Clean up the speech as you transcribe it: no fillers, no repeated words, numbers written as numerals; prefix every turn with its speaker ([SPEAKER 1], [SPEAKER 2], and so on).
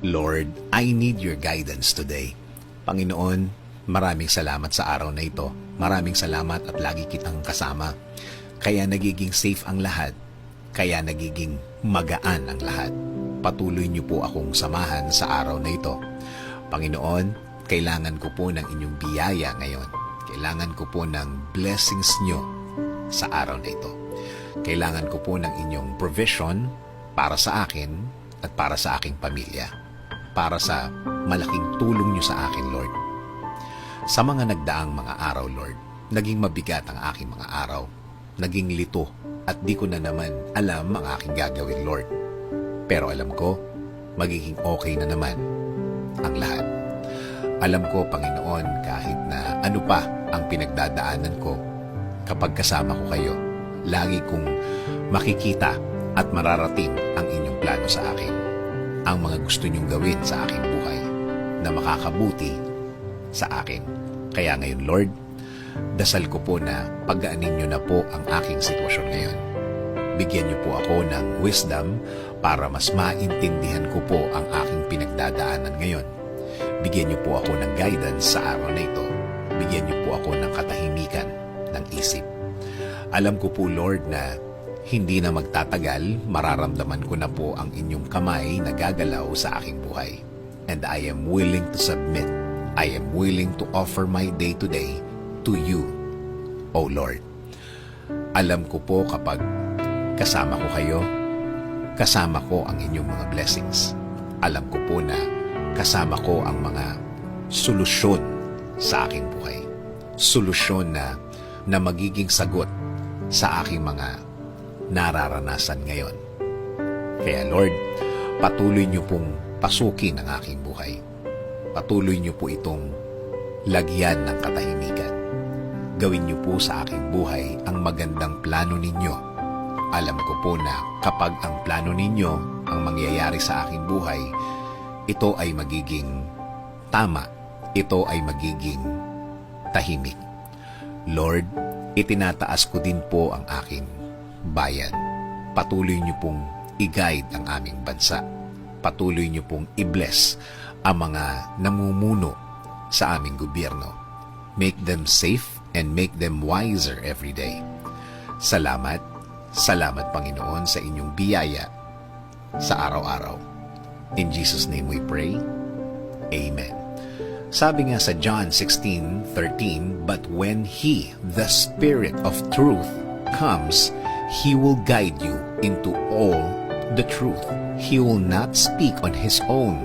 [SPEAKER 1] Lord, I need your guidance today. Panginoon, maraming salamat sa araw na ito. Maraming salamat at lagi kitang kasama. Kaya nagiging safe ang lahat. Kaya nagiging magaan ang lahat. Patuloy niyo po akong samahan sa araw na ito. Panginoon, kailangan ko po ng inyong biyaya ngayon. Kailangan ko po ng blessings niyo sa araw na ito. Kailangan ko po ng inyong provision para sa akin at para sa aking pamilya. Para sa malaking tulong niyo sa akin, Lord. Sa mga nagdaang mga araw, Lord, naging mabigat ang aking mga araw. Naging lito at di ko na naman alam ang aking gagawin, Lord. Pero alam ko, magiging okay na naman ang lahat. Alam ko, Panginoon, kahit na ano pa ang pinagdadaanan ko, kapag kasama ko kayo, lagi kong makikita at mararating ang inyong plano sa akin. Ang mga gusto niyong gawin sa aking buhay na makakabuti sa akin. Kaya ngayon, Lord, dasal ko po na pagaanin niyo na po ang aking sitwasyon ngayon. Bigyan niyo po ako ng wisdom para mas maintindihan ko po ang aking pinagdadaanan ngayon. Bigyan niyo po ako ng guidance sa araw na ito. Bigyan niyo po ako ng katahimikan ng isip. Alam ko po, Lord, na hindi na magtatagal, mararamdaman ko na po ang inyong kamay na gagalaw sa aking buhay. And I am willing to submit. I am willing to offer my day today to you, O Lord. Alam ko po kapag kasama ko kayo, kasama ko ang inyong mga blessings. Alam ko po na kasama ko ang mga solusyon sa aking buhay. Solusyon na magiging sagot sa aking mga nararanasan ngayon. Kaya Lord, patuloy niyo pong pasukin ang aking buhay. Patuloy niyo po itong lagyan ng katahimikan. Gawin niyo po sa aking buhay ang magandang plano ninyo. Alam ko po na kapag ang plano ninyo ang mangyayari sa aking buhay, ito ay magiging tama. Ito ay magiging tahimik. Lord, itinataas ko din po ang aking bayan. Patuloy niyo pong i-guide ang aming bansa. Patuloy niyo pong i-bless ang mga namumuno sa aming gobyerno. Make them safe and make them wiser every day. Salamat, salamat Panginoon sa inyong biyaya sa araw-araw. In Jesus' name we pray. Amen. Sabi nga sa John 16:13, "But when He, the Spirit of truth, comes, He will guide you into all the truth. He will not speak on His own,